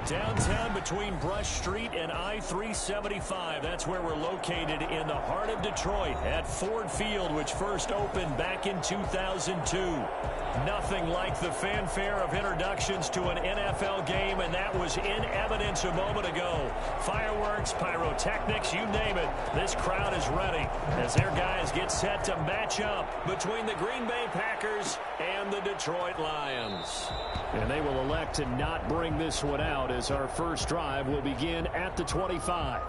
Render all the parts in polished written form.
Downtown between Brush Street and I-375. That's where we're located in the heart of Detroit at Ford Field, which first opened back in 2002. Nothing like the fanfare of introductions to an NFL game, and that was in evidence a moment ago. Fireworks, pyrotechnics, you name it. This crowd is ready as their guys get set to match up between the Green Bay Packers and the Detroit Lions. And they will elect to not bring this one out as our first drive will begin at the 25.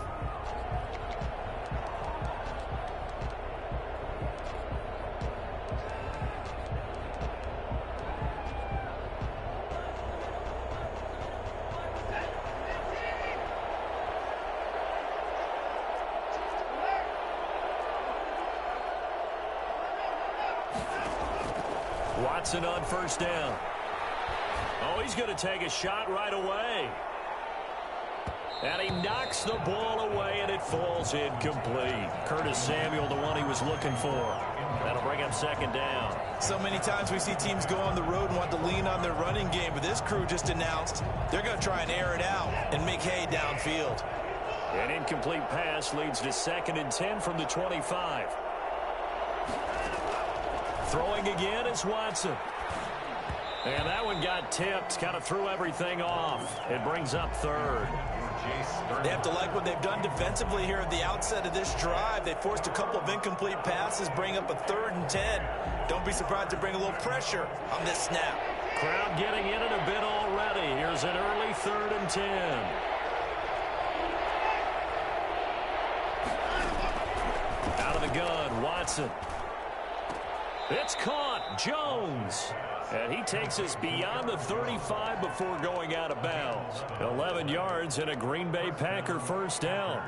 Watson on first down. Oh, he's going to take a shot right away. And he knocks the ball away, and it falls incomplete. Curtis Samuel, the one he was looking for. That'll bring up second down. So many times we see teams go on the road and want to lean on their running game, but this crew just announced they're going to try and air it out and make hay downfield. An incomplete pass leads to 2nd and 10 from the 25. Throwing again is Watson. And that one got tipped, kind of threw everything off. It brings up 3rd. They have to like what they've done defensively here at the outset of this drive. They forced a couple of incomplete passes, bring up a 3rd and 10. Don't be surprised to bring a little pressure on this snap. Crowd getting in it a bit already. Here's an early 3rd and 10. Out of the gun, Watson. It's caught. Jones. And he takes us beyond the 35 before going out of bounds. 11 yards and a Green Bay Packer first down.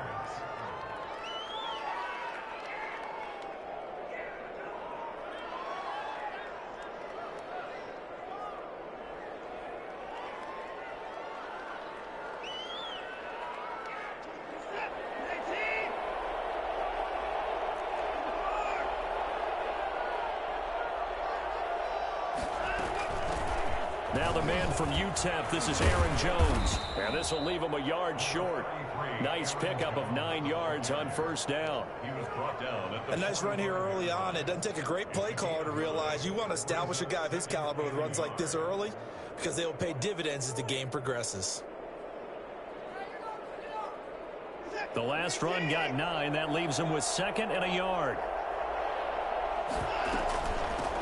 Now the man from UTEP, this is Aaron Jones. And this will leave him a yard short. Nice pickup of 9 yards on first down. A nice run here early on. It doesn't take a great play caller to realize you want to establish a guy of his caliber with runs like this early because they will pay dividends as the game progresses. The last run got 9. That leaves him with 2nd and a yard.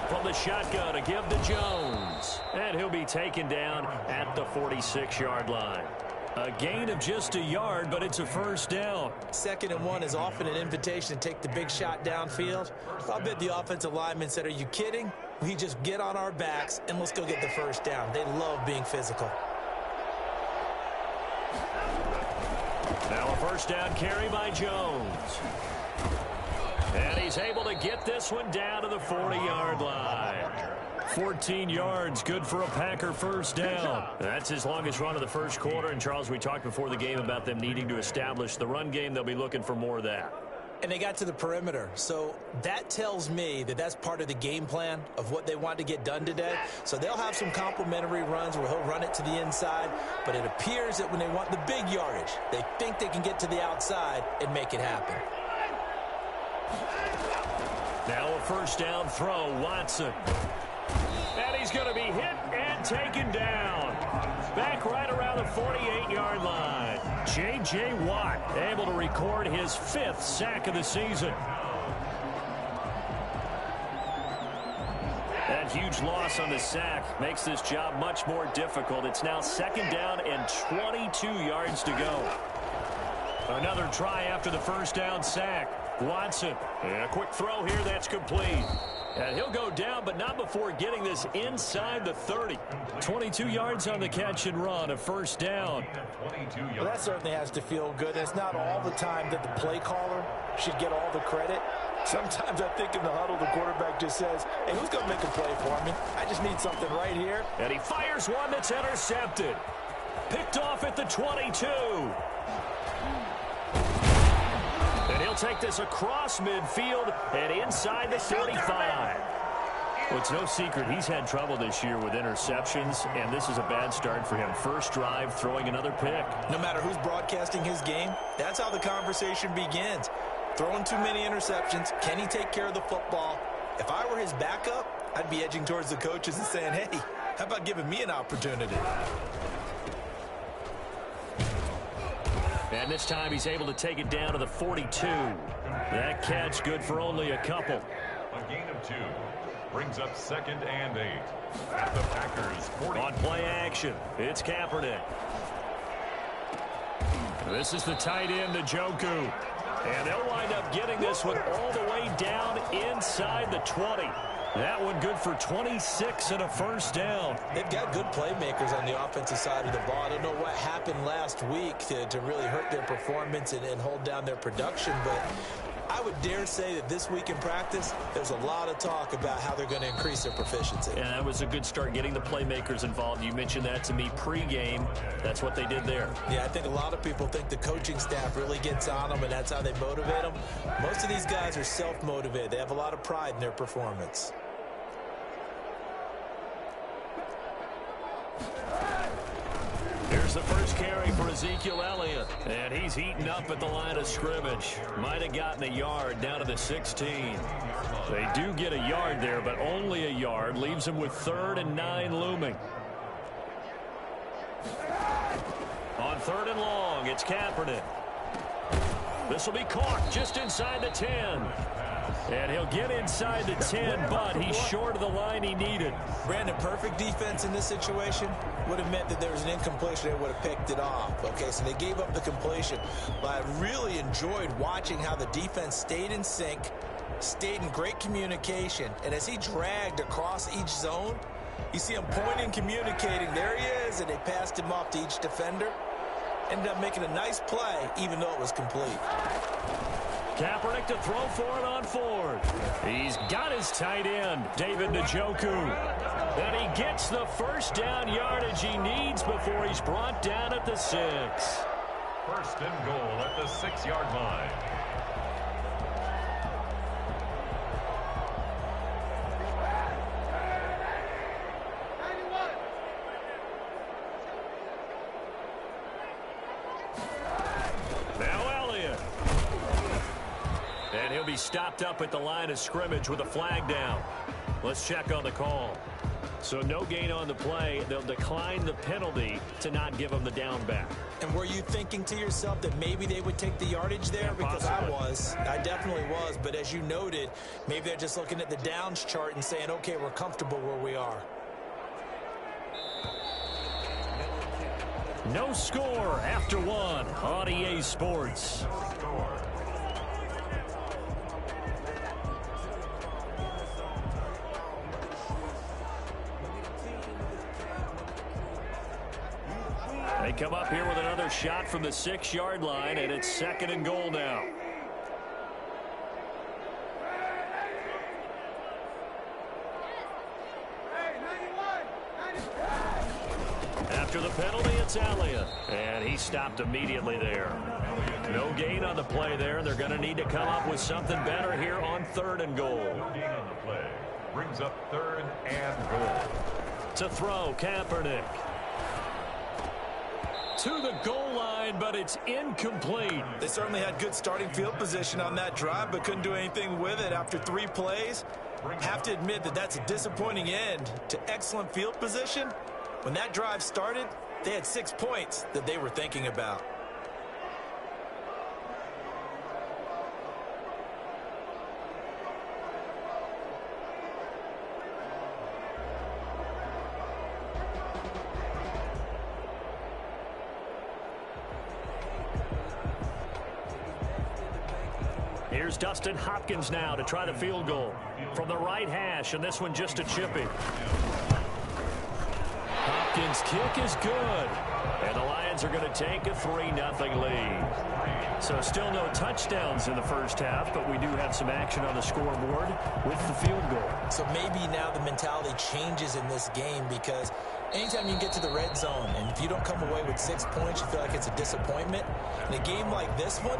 From the shotgun to give to Jones. And he'll be taken down at the 46-yard line. A gain of just a yard, but it's a first down. 2nd and 1 is often an invitation to take the big shot downfield. I'll bet the offensive lineman said, are you kidding? We just get on our backs and let's go get the first down. They love being physical. Now a first down carry by Jones. And he's able to get this one down to the 40-yard line. 14 yards, good for a Packer first down. That's his longest run of the first quarter. And, Charles, we talked before the game about them needing to establish the run game. They'll be looking for more of that. And they got to the perimeter. So that tells me that that's part of the game plan of what they want to get done today. So they'll have some complementary runs where he'll run it to the inside. But it appears that when they want the big yardage, they think they can get to the outside and make it happen. Now a first down throw, Watson. And he's going to be hit and taken down. Back right around the 48-yard line. J.J. Watt able to record his 5th sack of the season. That huge loss on the sack makes this job much more difficult. It's now 2nd down and 22 yards to go. Another try after the first down sack. Watson, and a quick throw here that's complete. And he'll go down, but not before getting this inside the 30. 22 yards on the catch and run, a first down. Well, that certainly has to feel good. It's not all the time that the play caller should get all the credit. Sometimes I think in the huddle, the quarterback just says, hey, who's going to make a play for me? I just need something right here. And he fires one that's intercepted. Picked off at the 22. And he'll take this across midfield and inside the 35. Well, it's no secret he's had trouble this year with interceptions, and this is a bad start for him. First drive, throwing another pick. No matter who's broadcasting his game, that's how the conversation begins. Throwing too many interceptions. Can he take care of the football? If I were his backup, I'd be edging towards the coaches and saying, hey, how about giving me an opportunity? And this time he's able to take it down to the 42. That catch good for only a couple. A gain of 2 brings up 2nd and 8 at the Packers 40. On play action, it's Kaepernick. This is the tight end, Njoku. And they'll wind up getting this one all the way down inside the 20. That one good for 26 and a first down. They've got good playmakers on the offensive side of the ball. I don't know what happened last week to really hurt their performance and hold down their production, but I would dare say that this week in practice, there's a lot of talk about how they're going to increase their proficiency. And that was a good start, getting the playmakers involved. You mentioned that to me pregame. That's what they did there. Yeah, I think a lot of people think the coaching staff really gets on them, and that's how they motivate them. Most of these guys are self-motivated. They have a lot of pride in their performance. Here's the first carry for Ezekiel Elliott, and he's heating up at the line of scrimmage. Might have gotten a yard down to the 16. They do get a yard there, but only a yard. Leaves him with 3rd and 9 looming. On 3rd and long, it's Kaepernick. This will be caught just inside the 10. And he'll get inside the 10, but he's short of the line he needed. Brandon, perfect defense in this situation would have meant that there was an incompletion. They would have picked it off. Okay, so they gave up the completion. But I really enjoyed watching how the defense stayed in sync, stayed in great communication. And as he dragged across each zone, you see him pointing, communicating. There he is, and they passed him off to each defender. Ended up making a nice play, even though it was complete. Kaepernick to throw for it on 4th. He's got his tight end, David Njoku. And he gets the first down yardage he needs before he's brought down at the 6. 1st and goal at the 6-yard line. Stopped up at the line of scrimmage with a flag down. Let's check on the call. So no gain on the play. They'll decline the penalty to not give them the down back. And were you thinking to yourself that maybe they would take the yardage there? Yeah, because I was. I definitely was. But as you noted, maybe they're just looking at the downs chart and saying, okay, we're comfortable where we are. No score after 1 on EA Sports. They come up here with another shot from the 6-yard line, and it's 2nd and goal now. After the penalty, it's Elliott, and he stopped immediately there. No gain on the play there. They're going to need to come up with something better here on 3rd and goal. No gain on the play brings up 3rd and goal. To throw, Kaepernick. To the goal line, but it's incomplete. They certainly had good starting field position on that drive, but couldn't do anything with it after 3 plays. Have to admit that that's a disappointing end to excellent field position. When that drive started, they had 6 points that they were thinking about. Here's Dustin Hopkins now to try the field goal from the right hash, and this one just a chippy. Hopkins' kick is good, and the Lions are going to take a 3-0 lead. So still no touchdowns in the first half, but we do have some action on the scoreboard with the field goal. So maybe now the mentality changes in this game, because anytime you can get to the red zone, and if you don't come away with 6 points, you feel like it's a disappointment. In a game like this one,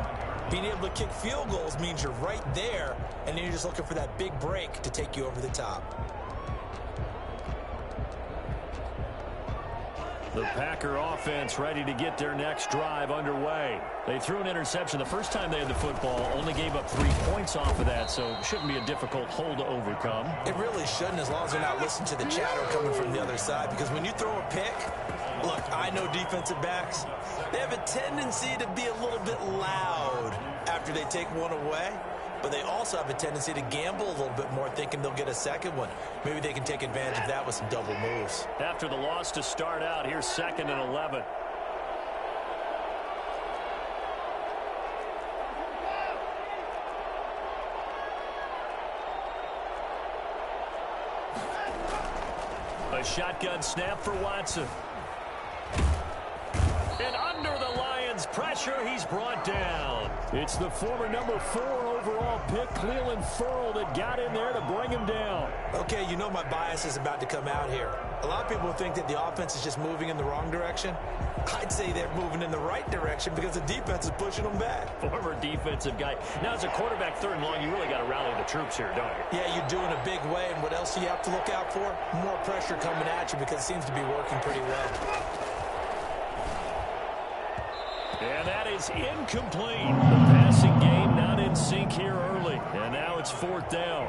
being able to kick field goals means you're right there, and then you're just looking for that big break to take you over the top. The Packer offense ready to get their next drive underway. They threw an interception the first time they had the football, only gave up 3 points off of that, so it shouldn't be a difficult hole to overcome. It really shouldn't, as long as they're not listening to the chatter coming from the other side, because when you throw a pick, look, I know defensive backs, they have a tendency to be a little bit loud after they take one away. But they also have a tendency to gamble a little bit more, thinking they'll get a second one. Maybe they can take advantage of that with some double moves. After the loss to start out, here's 2nd and 11. A shotgun snap for Watson. And under the Lions' pressure, he's brought down. It's the former number 4 overall pick, Clelin Ferrell, that got in there to bring him down. Okay, you know my bias is about to come out here. A lot of people think that the offense is just moving in the wrong direction. I'd say they're moving in the right direction because the defense is pushing them back. Former defensive guy. Now, as a quarterback 3rd and long, you really got to rally the troops here, don't you? Yeah, you do in a big way, and what else do you have to look out for? More pressure coming at you because it seems to be working pretty well. And that is incomplete. The passing game not in sync here early. And now it's 4th down.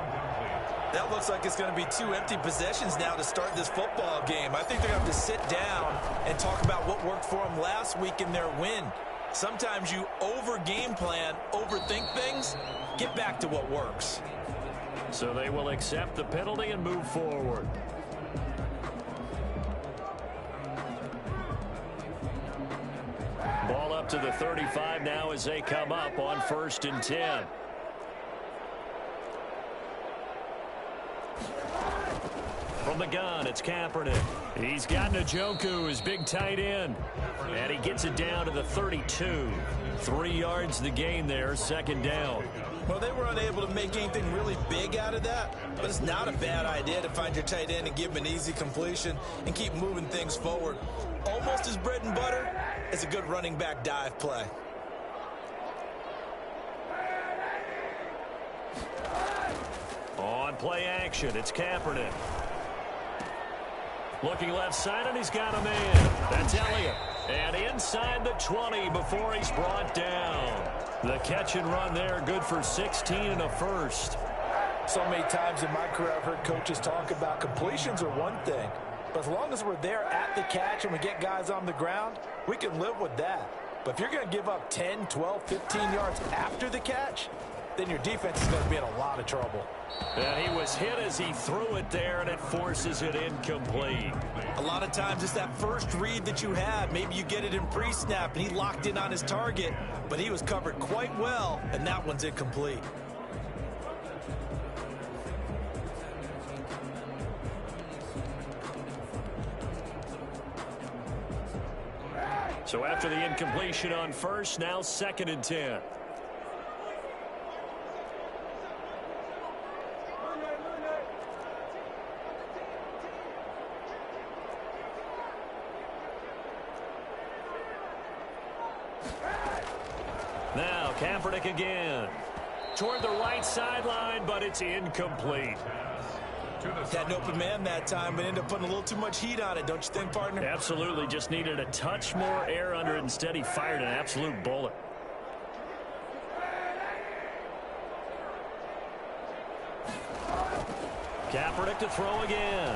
That looks like it's going to be 2 empty possessions now to start this football game. I think they're going to have to sit down and talk about what worked for them last week in their win. Sometimes you over-game plan, overthink things. Get back to what works. So they will accept the penalty and move forward. Ball up to the 35 now as they come up on 1st and 10. From the gun, it's Kaepernick. He's got Njoku, his big tight end. And he gets it down to the 32. 3 yards the gain there, 2nd down. Well, they were unable to make anything really big out of that, but it's not a bad idea to find your tight end and give him an easy completion and keep moving things forward. Almost as bread and butter as a good running back dive play. On play action, it's Kaepernick. Looking left side, and he's got a man. That's Elliott. And inside the 20 before he's brought down. The catch and run there, good for 16 and a first. So many times in my career I've heard coaches talk about completions are one thing, but as long as we're there at the catch and we get guys on the ground, we can live with that. But if you're going to give up 10, 12, 15 yards after the catch, then your defense is going to be in a lot of trouble. And he was hit as he threw it there, and it forces it incomplete. A lot of times it's that first read that you had. Maybe you get it in pre-snap, and he locked in on his target, but he was covered quite well, and that one's incomplete. So after the incompletion on 1st, now 2nd and 10. Now Kaepernick again. Toward the right sideline, but it's incomplete. Had an open man that time, but ended up putting a little too much heat on it, don't you think, partner? Absolutely. Just needed a touch more air under it. Instead, he fired an absolute bullet. Kaepernick to throw again.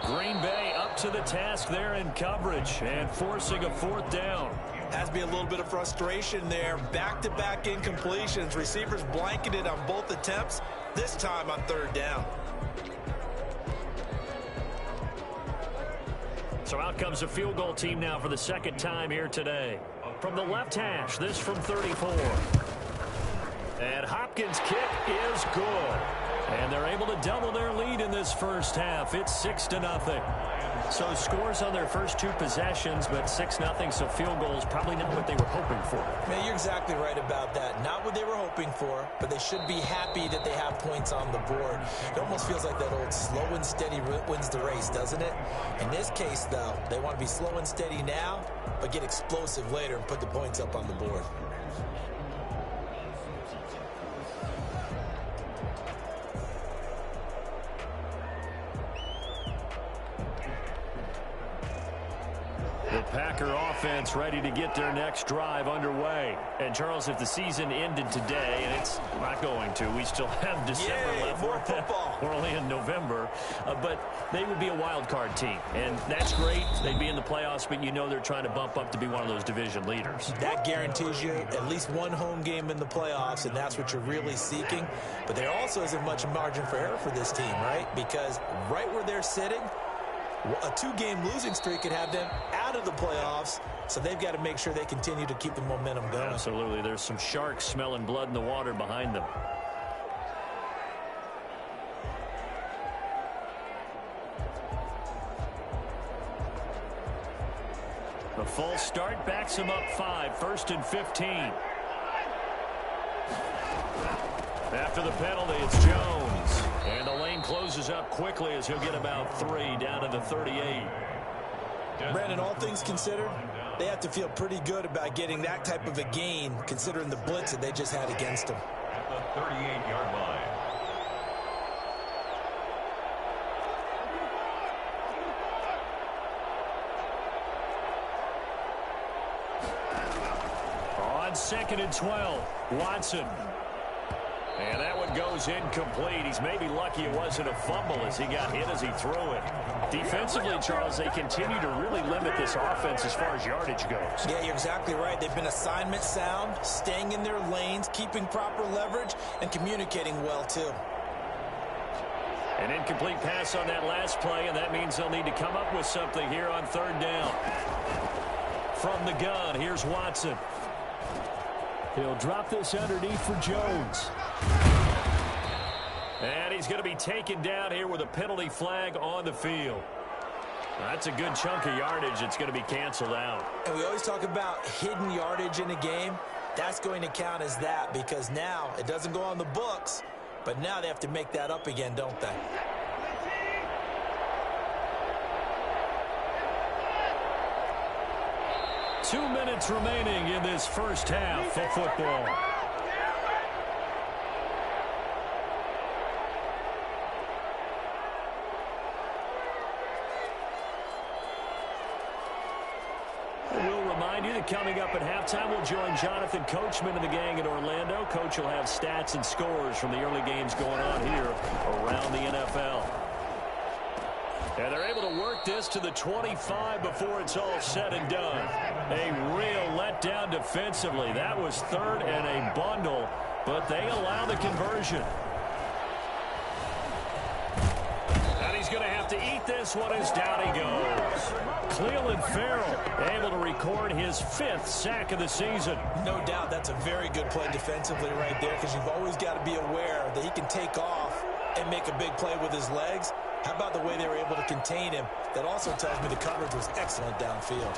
Green Bay up to the task there in coverage and forcing a 4th down. Has to be a little bit of frustration there. Back-to-back incompletions. Receivers blanketed on both attempts, this time on 3rd down. So out comes a field goal team now for the 2nd time here today. From the left hash, this from 34. And Hopkins' kick is good. And they're able to double their lead in this first half. It's 6-0. So scores on their first 2 possessions, but 6-0, so field goals probably not what they were hoping for. Man, you're exactly right about that. Not what they were hoping for, but they should be happy that they have points on the board. It almost feels like that old slow and steady wins the race, doesn't it? In this case, though, they want to be slow and steady now, but get explosive later and put the points up on the board. The Packer offense ready to get their next drive underway. And, Charles, if the season ended today, and it's not going to, we still have December left. More football. We're only in November. But they would be a wild card team. And that's great. They'd be in the playoffs, but you know they're trying to bump up to be one of those division leaders. That guarantees you at least one home game in the playoffs, and that's what you're really seeking. But there also isn't much margin for error for this team, right? Because right where they're sitting, a 2-game losing streak could have them out of the playoffs, so they've got to make sure they continue to keep the momentum going. Absolutely. There's some sharks smelling blood in the water behind them. The false start backs him up 5, 1st and 15. After the penalty, it's Jones. And the lane closes up quickly as he'll get about 3 down to the 38. Brandon, all things considered, they have to feel pretty good about getting that type of a gain considering the blitz that they just had against them. At the 38-yard line. On 2nd and 12, Watson. And that one goes incomplete. He's maybe lucky it wasn't a fumble as he got hit as he threw it. Defensively, Charles, they continue to really limit this offense as far as yardage goes. Yeah, you're exactly right. They've been assignment sound, staying in their lanes, keeping proper leverage, and communicating well, too. An incomplete pass on that last play, and that means they'll need to come up with something here on 3rd down. From the gun, here's Watson. He'll drop this underneath for Jones. And he's going to be taken down here with a penalty flag on the field. That's a good chunk of yardage. It's going to be canceled out. And we always talk about hidden yardage in a game. That's going to count as that because now it doesn't go on the books, but now they have to make that up again, don't they? Two minutes remaining in this first half of football. We'll remind you that coming up at halftime, we'll join Jonathan Coachman and the gang in Orlando. Coach will have stats and scores from the early games going on here around the NFL. And they're able to work this to the 25 before it's all said and done. A real letdown defensively. That was 3rd and a bundle, but they allow the conversion. And he's going to have to eat this one as down he goes. Cleveland Farrell able to record his 5th sack of the season. No doubt that's a very good play defensively right there because you've always got to be aware that he can take off and make a big play with his legs. How about the way they were able to contain him? That also tells me the coverage was excellent downfield.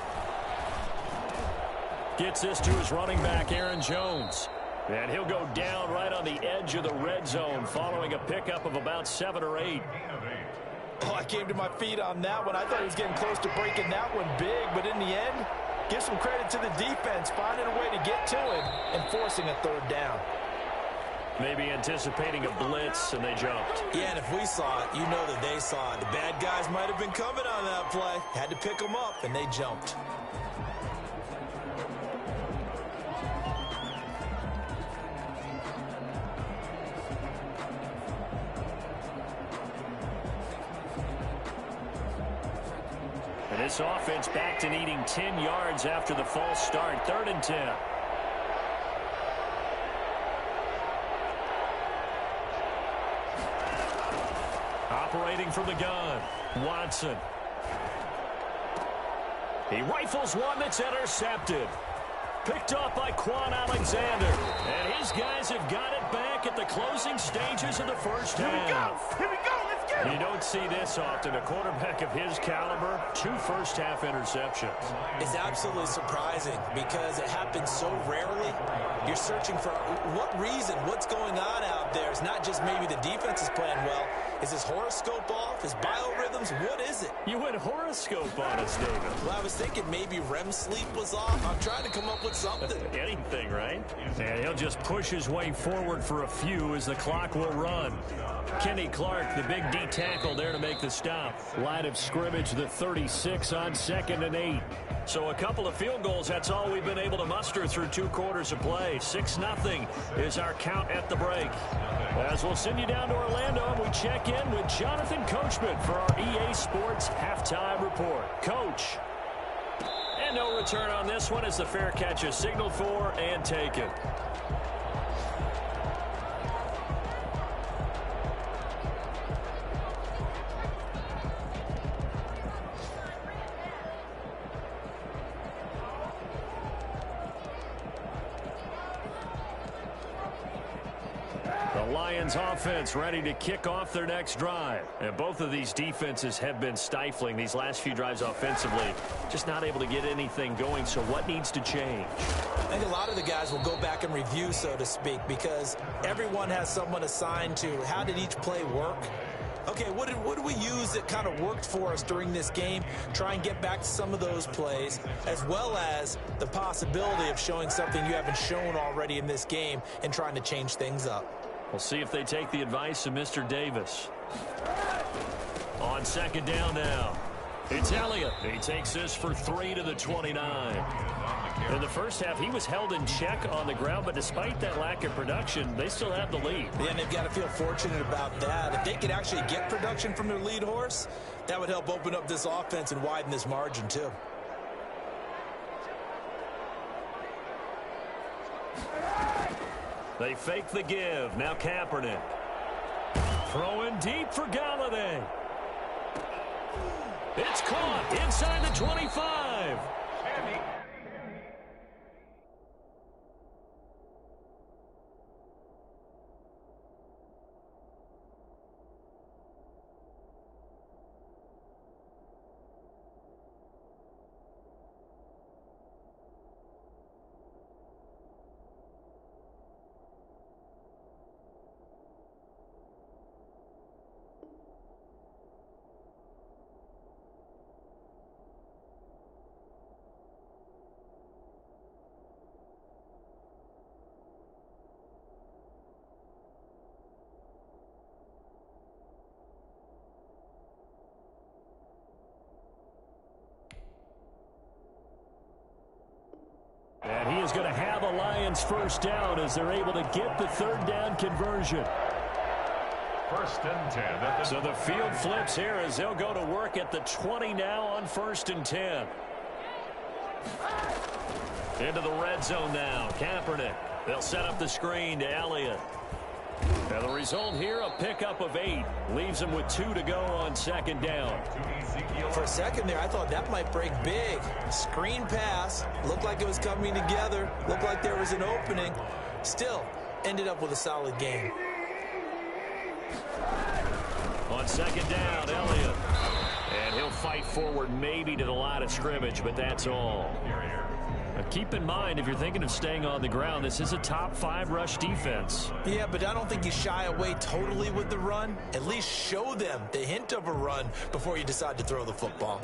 Gets this to his running back, Aaron Jones. And he'll go down right on the edge of the red zone following a pickup of about 7 or 8. Oh, I came to my feet on that one. I thought he was getting close to breaking that one big, but in the end, give some credit to the defense, finding a way to get to him and forcing a 3rd down. Maybe anticipating a blitz, and they jumped. Yeah, and if we saw it, you know that they saw it. The bad guys might have been coming on that play. Had to pick them up, and they jumped. And this offense back to needing 10 yards after the false start. 3rd and 10. Operating from the gun, Watson. He rifles one that's intercepted. Picked off by Quan Alexander. And his guys have got it back at the closing stages of the first half. Here we go. Let's get it. You don't see this often. A quarterback of his caliber, 2 first-half interceptions. It's absolutely surprising because it happens so rarely. You're searching for what reason, what's going on out there. It's not just maybe the defense is playing well. Is his horoscope off? His biorhythms? What is it? You went horoscope on us, David. Well, I was thinking maybe REM sleep was off. I'm trying to come up with something. Anything, right? And he'll just push his way forward for a few as the clock will run. Kenny Clark, the big D tackle there to make the stop. Line of scrimmage, the 36 on 2nd and 8. So a couple of field goals, that's all we've been able to muster through 2 quarters of play. 6-0 is our count at the break. As we'll send you down to Orlando, and we check in with Jonathan Coachman for our EA Sports Halftime Report. Coach. And no return on this one as the fair catch is signaled for and taken. Lions offense ready to kick off their next drive. And both of these defenses have been stifling these last few drives offensively. Just not able to get anything going. So what needs to change? I think a lot of the guys will go back and review, so to speak, because everyone has someone assigned to how did each play work. Okay, what did we use that kind of worked for us during this game? Try and get back to some of those plays, as well as the possibility of showing something you haven't shown already in this game and trying to change things up. We'll see if they take the advice of Mr. Davis. On 2nd down now. It's Elliott. He takes this for 3 to the 29. In the first half, he was held in check on the ground, but despite that lack of production, they still have the lead. Yeah, and they've got to feel fortunate about that. If they could actually get production from their lead horse, that would help open up this offense and widen this margin too. They fake the give. Now Kaepernick. Throwing deep for Galladay. It's caught inside the 25. And he is going to have a Lions first down as they're able to get the 3rd down conversion. 1st and 10. So the field flips here as they'll go to work at the 20 now on 1st and 10. Into the red zone now. Kaepernick. They'll set up the screen to Elliott. And the result here, a pickup of 8. Leaves them with 2 to go on 2nd down. For a second there, I thought that might break big. Screen pass. Looked like it was coming together. Looked like there was an opening. Still, ended up with a solid game. On 2nd down, Elliott. And he'll fight forward maybe to the line of scrimmage, but that's all. Now keep in mind, if you're thinking of staying on the ground, this is a top 5 rush defense. Yeah, but I don't think you shy away totally with the run. At least show them the hint of a run before you decide to throw the football.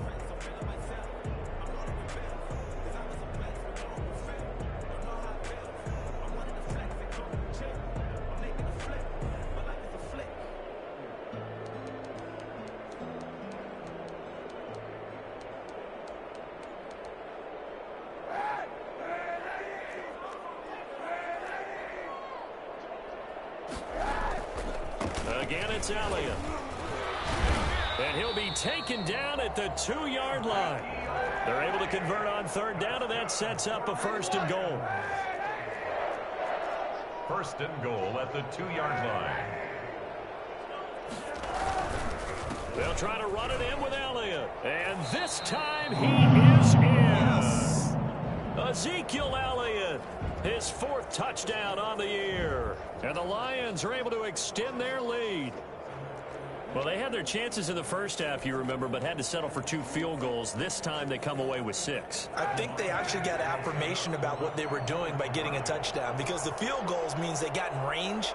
Again, it's Elliott. And he'll be taken down at the 2-yard line. They're able to convert on 3rd down, and that sets up a 1st and goal. 1st and goal at the 2-yard line. They'll try to run it in with Elliott. And this time he is in. Yes. Ezekiel Elliott, his 4th touchdown on the year. And the Lions are able to extend their lead. Well, they had their chances in the first half, you remember, but had to settle for 2 field goals. This time they come away with 6. I think they actually got affirmation about what they were doing by getting a touchdown, because the field goals means they got in range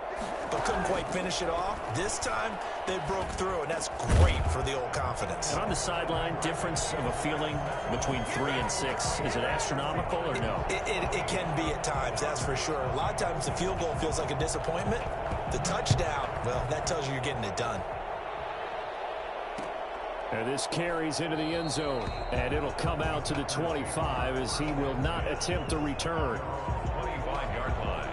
but couldn't quite finish it off. This time they broke through, and that's great for the old confidence. And on the sideline, difference of a feeling between 3 and 6, is it astronomical or no? It can be at times, that's for sure. A lot of times the field goal feels like a disappointment. The touchdown, well, that tells you you're getting it done. And this carries into the end zone. And it'll come out to the 25 as he will not attempt a return. 25-yard line.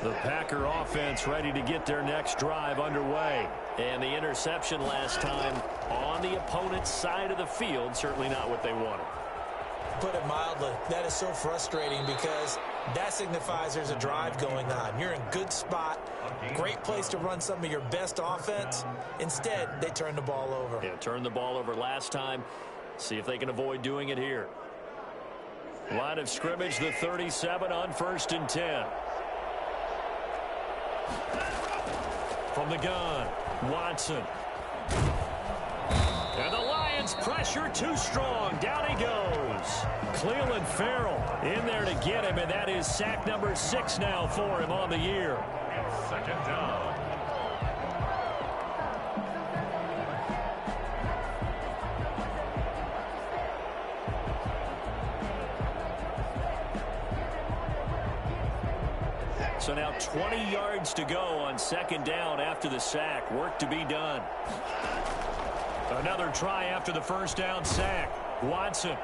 The Packer offense ready to get their next drive underway. And the interception last time on the opponent's side of the field, certainly not what they wanted. Put it mildly, that is so frustrating because that signifies there's a drive going on. You're in good spot, great place to run some of your best offense. Instead, they turn the ball over. Yeah, turned the ball over last time. See if they can avoid doing it here. Line of scrimmage, the 37 on 1st and 10. From the gun, Watson. And the Lions pressure too strong. Down he goes. Cleveland Farrell in there to get him, and that is sack number 6 now for him on the year. And second down. So now 20 yards to go on 2nd down after the sack. Work to be done. Another try after the 1st down sack. Watson.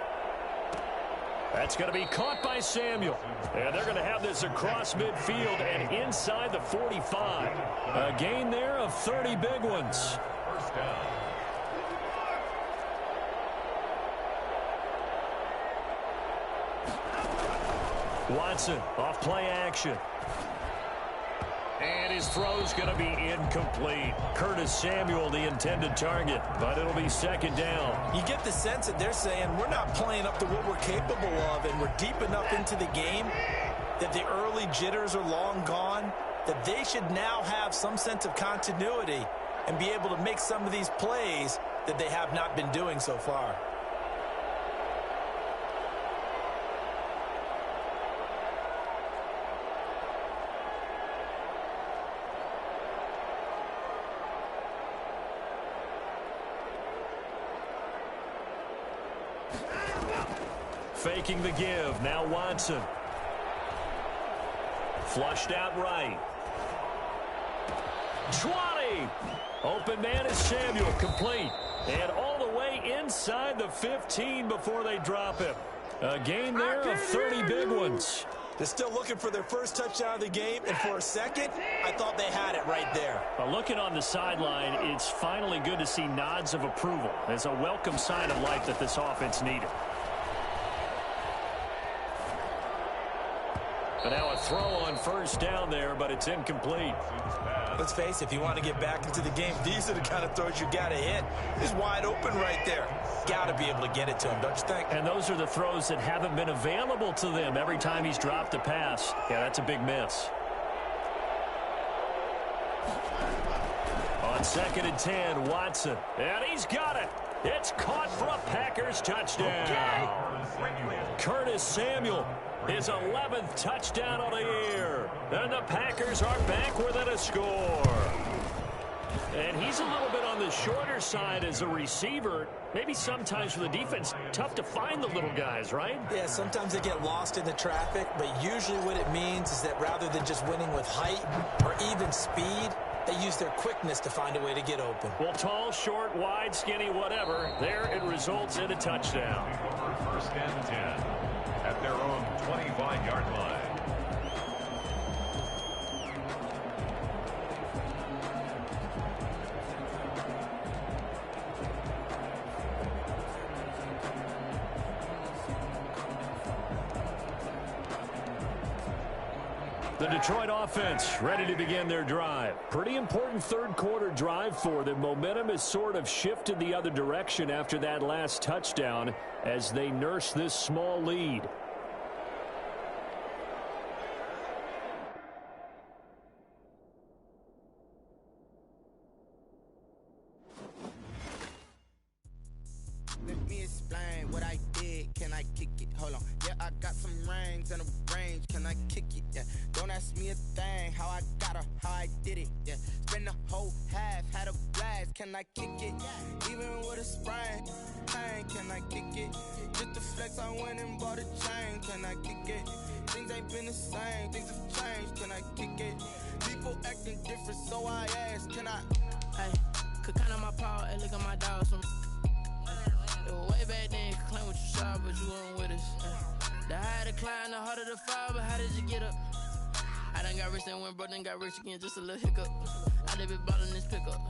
That's going to be caught by Samuel. And they're going to have this across midfield and inside the 45. A gain there of 30 big ones. 1st down. Watson off play action. And his throw's going to be incomplete. Curtis Samuel, the intended target, but it'll be 2nd down. You get the sense that they're saying we're not playing up to what we're capable of, and we're deep enough into the game that the early jitters are long gone, that they should now have some sense of continuity and be able to make some of these plays that they have not been doing so far. Faking the give. Now Watson. Flushed out right. 20. Open man is Samuel. Complete. And all the way inside the 15 before they drop him. A gain there of 30 big ones. They're still looking for their first touchdown of the game, and for a second, I thought they had it right there. Looking on the sideline, it's finally good to see nods of approval. It's a welcome sign of life that this offense needed. And now a throw on 1st down there, but it's incomplete. Let's face it, if you want to get back into the game, these are the kind of throws you got to hit. He's wide open right there. Got to be able to get it to him, don't you think? And those are the throws that haven't been available to them every time he's dropped a pass. Yeah, that's a big miss. On 2nd and 10, Watson. And he's got it. It's caught for a Packers touchdown. Curtis Samuel. His 11th touchdown of the year. And the Packers are back within a score. And he's a little bit on the shorter side as a receiver. Maybe sometimes for the defense, tough to find the little guys, right? Yeah, sometimes they get lost in the traffic, but usually what it means is that rather than just winning with height or even speed, they use their quickness to find a way to get open. Well, tall, short, wide, skinny, whatever, there it results in a touchdown. 1st and 10 at their own 25-yard line. The Detroit offense ready to begin their drive. Pretty important 3rd quarter drive for them. Momentum has sort of shifted the other direction after that last touchdown as they nurse this small lead. Let me explain what I did. Can I kick it? Hold on. Yeah, I got some rings rings in the range, can I kick it? Yeah. Don't ask me a thing, how I got her, how I did it. Yeah. Spend the whole half, had a blast, can I kick it? Even with a sprain, pain, can I kick it? Just the flex, I went and bought a chain, can I kick it? Things ain't been the same, things have changed, can I kick it? People acting different, so I ask, can I? Hey, could count on my power, hey, look at my dogs. It was way back then, could claim what you saw, but you weren't with us. The higher the climb, the harder the fall, but how did you get up? I done got rich and went broke, then got rich again, just a little hiccup. I done been ballin' this pickup.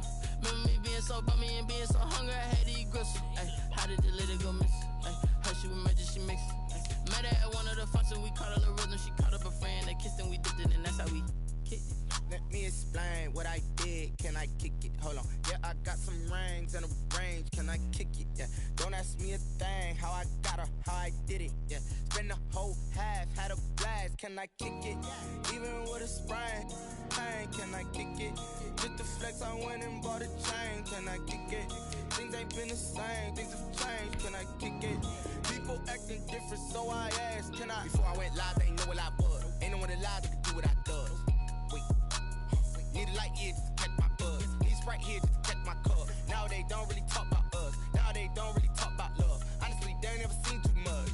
Remember me being so bummy and being so hungry, I had to eat gristle. Ay, how did the lady go miss? Ay, how she was magic, she mixed. Met her at one of the functions, we caught a little rhythm, she caught up a friend, they kissed and we dipped it, and that's how we kicked it. Let me explain what I did, can I kick it? Hold on, yeah, I got some rings and a range, can I kick it? Yeah, don't ask me a thing, how I got her, how I did it. Yeah, spend the whole half, had a blast, can I kick it? Even with a sprain, pain, can I kick it? Just the flex, I went and bought a chain, can I kick it? Things ain't been the same, things have changed, can I kick it? People acting different, so I asked, can I? Before I went live, they ain't know what I was. Ain't no one alive that could do what I does. Wait, need a light here just to catch my buzz. Need Sprite here just to catch my cup. Now they don't really talk about us. Now they don't really talk about love. Honestly, they ain't never seen too much.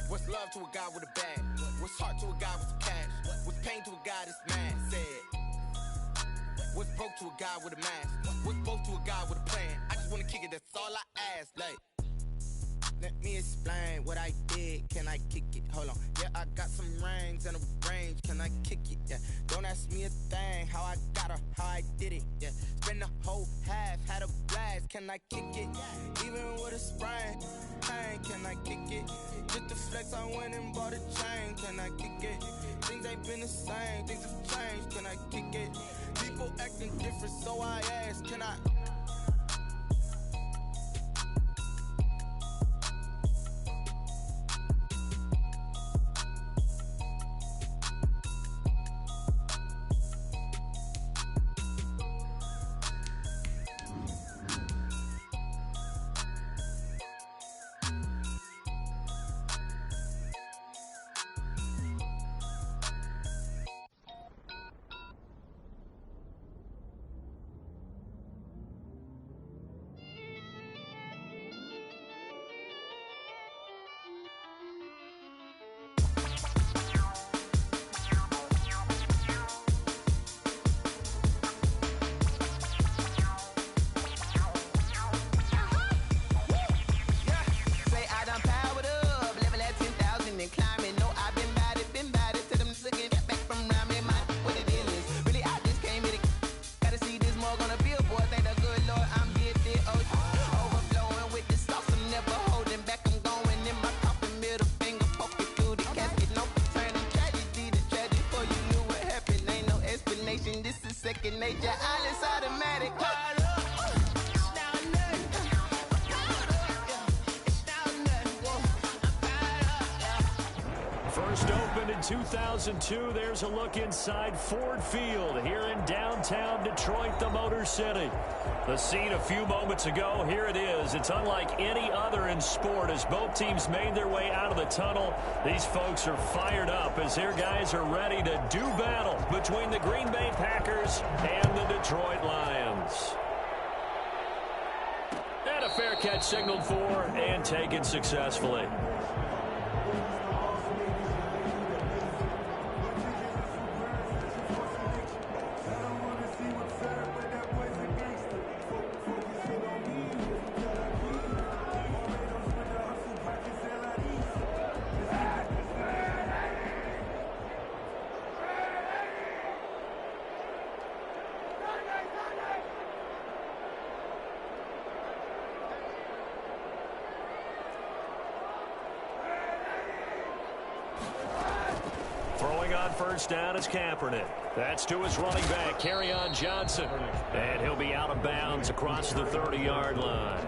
What's love to a guy with a bag? What's heart to a guy with some cash? What's pain to a guy that's mad? Said. What's broke to a guy with a mask? What's both to a guy with a plan? I just wanna kick it, that's all I ask. Like, let me explain what I did, can I kick it? Hold on, yeah, I got some rings and a range, can I kick it? Yeah, don't ask me a thing, how I got her, how I did it. Yeah, spend the whole half, had a blast, can I kick it? Even with a sprain, pain, can I kick it? Just the flex, I went and bought a chain, can I kick it? Things ain't been the same, things have changed, can I kick it? People acting different, so I ask, can I? Nature, all is automatic. First opened in 2002. There's a look inside Ford Field here in downtown Detroit, the Motor City. The scene a few moments ago, here it is. It's unlike any other in sport as both teams made their way out of the tunnel. These folks are fired up as their guys are ready to do battle between the Green Bay Packers and the Detroit Lions. And a fair catch signaled for and taken successfully. First down is Kaepernick. That's to his running back, Kerryon Johnson. And he'll be out of bounds across the 30-yard line.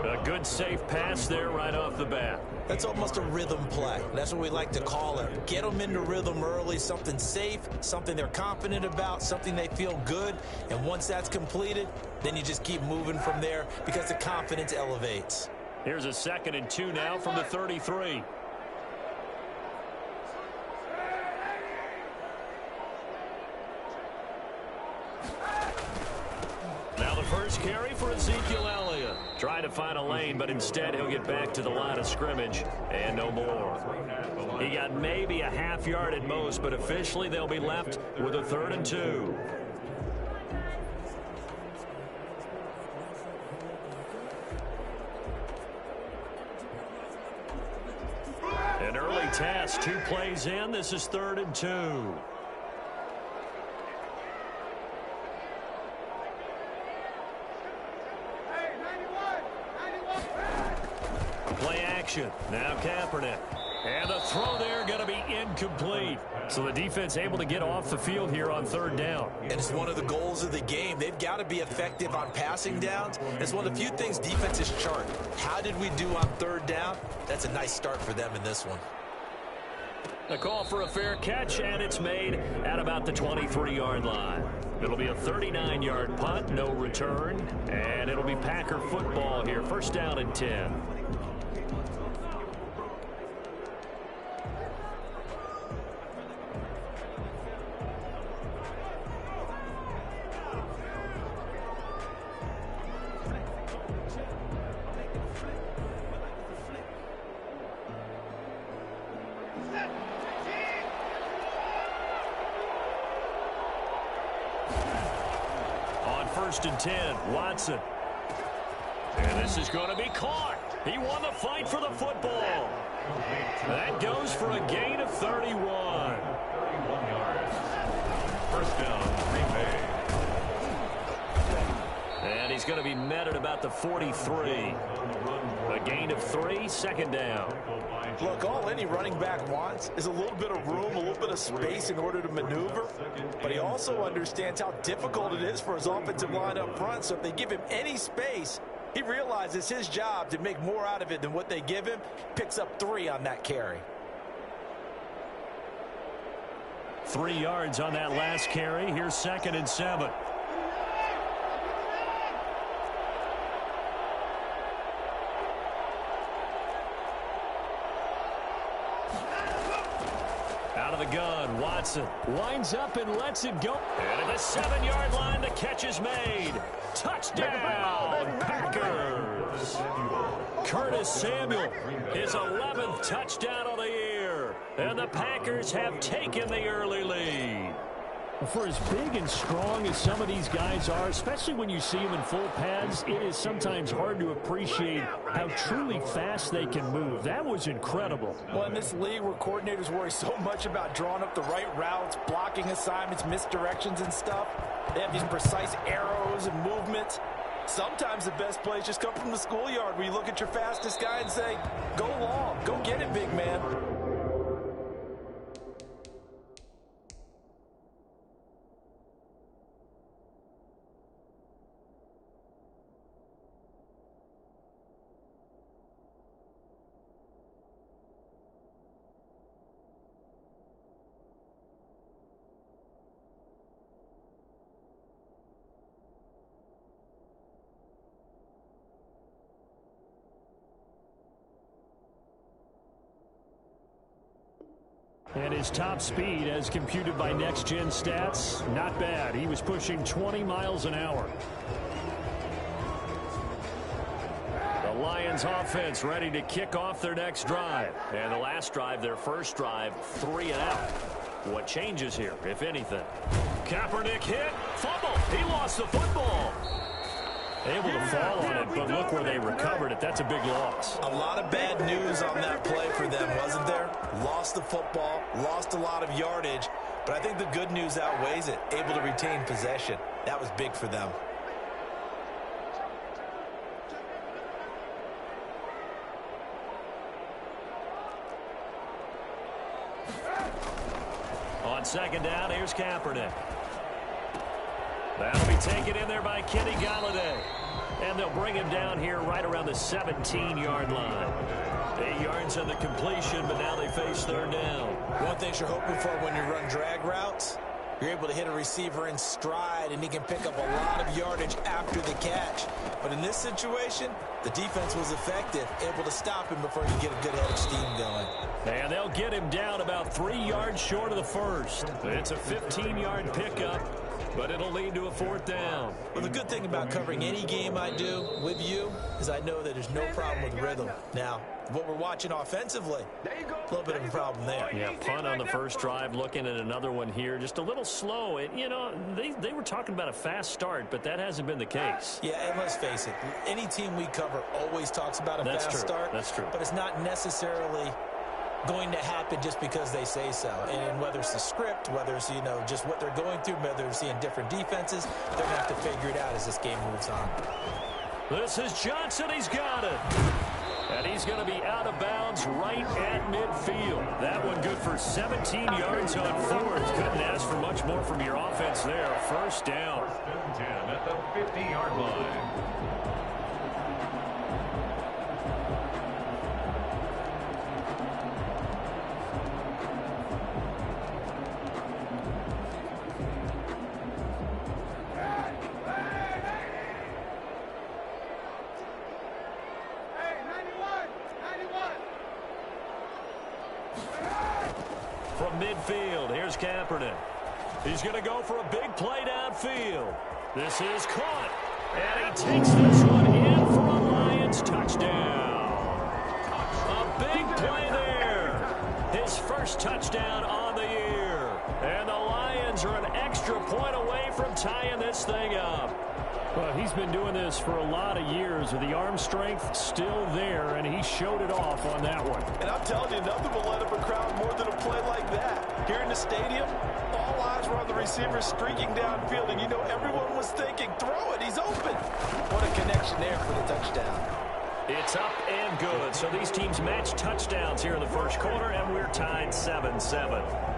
A good, safe pass there right off the bat. That's almost a rhythm play. That's what we like to call it. Get them into rhythm early, something safe, something they're confident about, something they feel good. And once that's completed, then you just keep moving from there because the confidence elevates. Here's a 2nd and 2 now from the 33. Trying to find a lane, but instead he'll get back to the line of scrimmage and no more. He got maybe a half yard at most, but officially they'll be left with a 3rd and 2. An early test, 2 plays in. This is 3rd and 2. Play action. Now Kaepernick. And the throw there going to be incomplete. So the defense able to get off the field here on 3rd down. And it's one of the goals of the game. They've got to be effective on passing downs. It's one of the few things defenses chart. How did we do on 3rd down? That's a nice start for them in this one. A call for a fair catch, and it's made at about the 23-yard line. It'll be a 39-yard punt, no return, and it'll be Packer football here. 1st down and 10. On 1st and 10, Watson. And this is going to be caught. He won the fight for the football. That goes for a gain of 31. 31 yards. 1st down, Green Bay. And he's going to be met at about the 43. A gain of 3, 2nd down. Look, all any running back wants is a little bit of room, a little bit of space in order to maneuver. But he also understands how difficult it is for his offensive line up front. So if they give him any space, he realizes his job to make more out of it than what they give him. Picks up 3 on that carry. 3 yards on that last carry. Here's 2nd and 7. Out of the gun, Watson winds up and lets it go. And at the 7-yard line, the catch is made. Touchdown, Packers. Curtis Samuel, his 11th touchdown of the year. And the Packers have taken the early lead. For as big and strong as some of these guys are, especially when you see them in full pads, it is sometimes hard to appreciate how truly fast they can move. That was incredible. Well, in this league where coordinators worry so much about drawing up the right routes, blocking assignments, misdirections and stuff, they have these precise arrows and movements. Sometimes the best plays just come from the schoolyard where you look at your fastest guy and say, go long, go get it, big man. And his top speed, as computed by Next Gen Stats, not bad. He was pushing 20 miles an hour. The Lions offense ready to kick off their next drive. And the last drive, their first drive, 3 and out. What changes here, if anything? Kaepernick hit, fumble. He lost the football. Able to fall on it, but look where they recovered it. That's a big loss. A lot of bad news on that play for them, wasn't there? Lost the football, lost a lot of yardage, but I think the good news outweighs it. Able to retain possession. That was big for them. On 2nd down, here's Kaepernick. That'll be taken in there by Kenny Galladay. And they'll bring him down here right around the 17-yard line. 8 yards on the completion, but now they face 3rd down. One thing you're hoping for when you run drag routes, you're able to hit a receiver in stride, and he can pick up a lot of yardage after the catch. But in this situation, the defense was effective, able to stop him before he could get a good head of steam going. And they'll get him down about 3 yards short of the first. It's a 15-yard pickup. but it'll lead to a 4th down. Well, the good thing about covering any game I do with you is I know that there's no problem with rhythm. Now, what we're watching offensively, a little bit of a problem there. Yeah, punt on the first drive, looking at another one here. Just a little slow. You know, they were talking about a fast start, but that hasn't been the case. Yeah, and let's face it, any team we cover always talks about a fast start. That's true. But it's not necessarily going to happen just because they say so. And whether it's the script, whether it's, you know, just what they're going through, whether they're seeing different defenses, they're going to have to figure it out as this game moves on. This is Johnson. He's got it. And he's going to be out of bounds right at midfield. That one good for 17 yards on 4th. Couldn't ask for much more from your offense there. 1st down. 1st and 10 at the 50-yard line. From midfield, here's Kaepernick. He's going to go for a big play downfield. This is caught. And he takes this one in for a Lions touchdown. A big play there. His first touchdown on the year. And the Lions are an extra point away from tying this thing up. Well, he's been doing this for a lot of years with the arm strength still there, and he showed it off on that one. And I'm telling you, nothing will let up a crowd more than a play like that. Here in the stadium, all eyes were on the receiver streaking downfield, and you know everyone was thinking, throw it, he's open. What a connection there for the touchdown. It's up and good. So these teams match touchdowns here in the first quarter, and we're tied 7-7.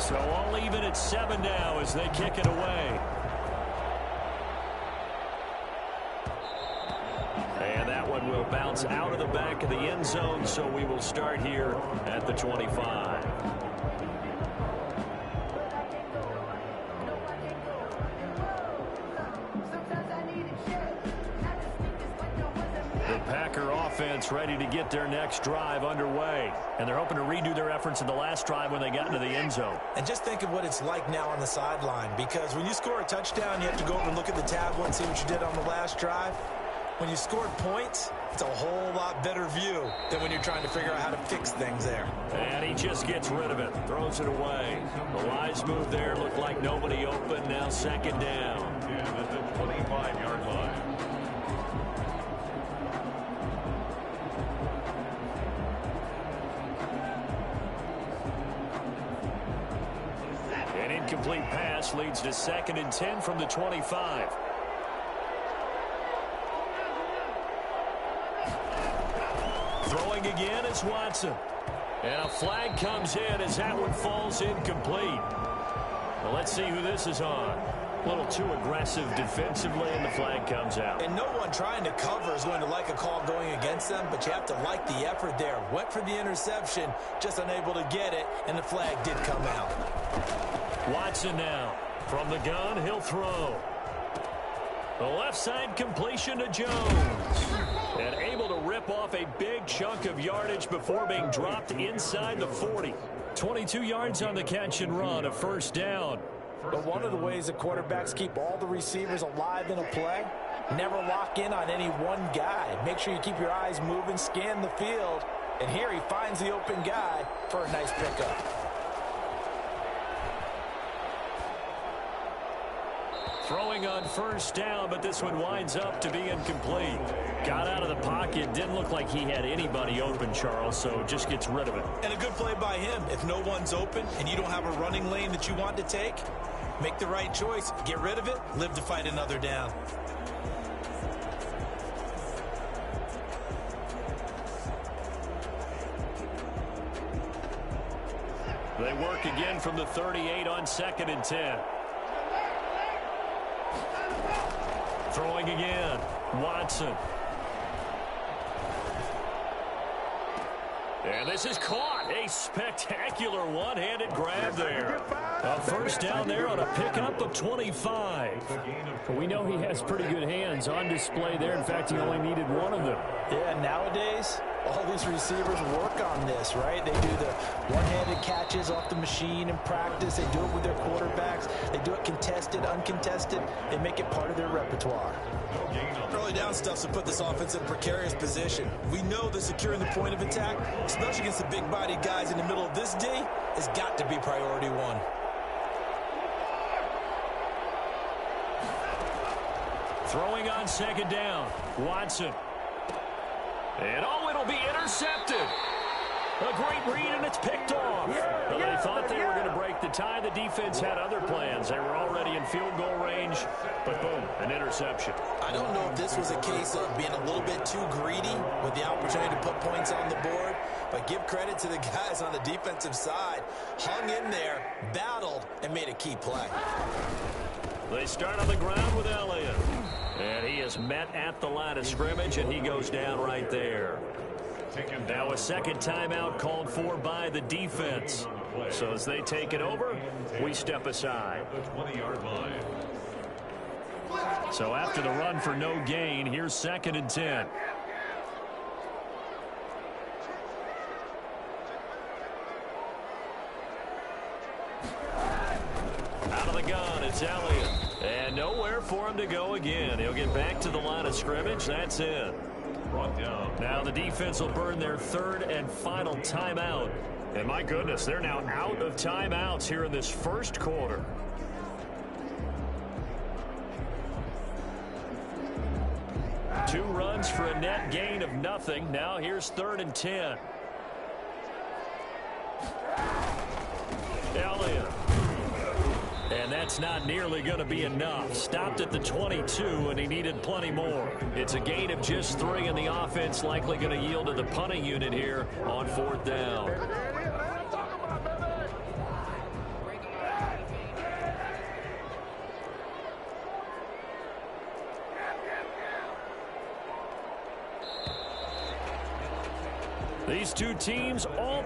So all even at 7 now as they kick it away. And that one will bounce out of the back of the end zone, so we will start here at the 25. The Packer offense ready to get their next drive underway. And they're hoping to redo their efforts in the last drive when they got into the end zone. And just think of what it's like now on the sideline, because when you score a touchdown, you have to go over and look at the tablet and see what you did on the last drive. When you scored points, it's a whole lot better view than when you're trying to figure out how to fix things there. And he just gets rid of it, throws it away. The wise move there looked like nobody open. Now 2nd down. And at the 25-yard line. An incomplete pass leads to 2nd and 10 from the 25. Throwing again is Watson. And a flag comes in as that one falls incomplete. Well, let's see who this is on. A little too aggressive defensively, and the flag comes out. And no one trying to cover is going to like a call going against them, but you have to like the effort there. Went for the interception, just unable to get it, and the flag did come out. Watson now. From the gun, he'll throw. The left side completion to Jones. And able to rip off a big chunk of yardage before being dropped inside the 40. 22 yards on the catch and run, a 1st down. But one of the ways that quarterbacks keep all the receivers alive in a play, never lock in on any one guy. Make sure you keep your eyes moving, scan the field, and here he finds the open guy for a nice pickup. Throwing on 1st down, but this one winds up to be incomplete. Got out of the pocket, didn't look like he had anybody open, Charles, so just gets rid of it. And a good play by him. If no one's open and you don't have a running lane that you want to take, make the right choice, get rid of it, live to fight another down. They work again from the 38 on 2nd and 10. Throwing again, Watson. And this is caught. A spectacular one-handed grab there. A 1st down there on a pickup of 25. We know he has pretty good hands on display there. In fact, he only needed one of them. Yeah, nowadays, All these receivers work on this, right? They do the one-handed catches off the machine in practice. They do it with their quarterbacks. They do it contested, uncontested. They make it part of their repertoire. Early down stuff's to put this offense in a precarious position. We know that securing the point of attack, especially against the big-bodied guys in the middle of this D, has got to be priority one. Throwing on second down. Watson. And it'll be intercepted. A great read, and it's picked off. Well, they thought they were going to break the tie. The defense had other plans. They were already in field goal range, but boom, an interception. I don't know if this was a case of being a little bit too greedy with the opportunity to put points on the board, but give credit to the guys on the defensive side. Hung in there, battled, and made a key play. They start on the ground with Elliott. And he is met at the line of scrimmage, and he goes down right there. Now a second timeout called for by the defense. So as they take it over, we step aside. So after the run for no gain, here's 2nd and 10. Out of the gun, it's Elliott. And nowhere for him to go again. He'll get back to the line of scrimmage. That's it. Now the defense will burn their 3rd and final timeout. And my goodness, they're now out of timeouts here in this first quarter. Two runs for a net gain of nothing. Now here's 3rd and 10. Elliott. And that's not nearly going to be enough. Stopped at the 22, and he needed plenty more. It's a gain of just 3, and the offense likely going to yield to the punting unit here on 4th down. These two teams all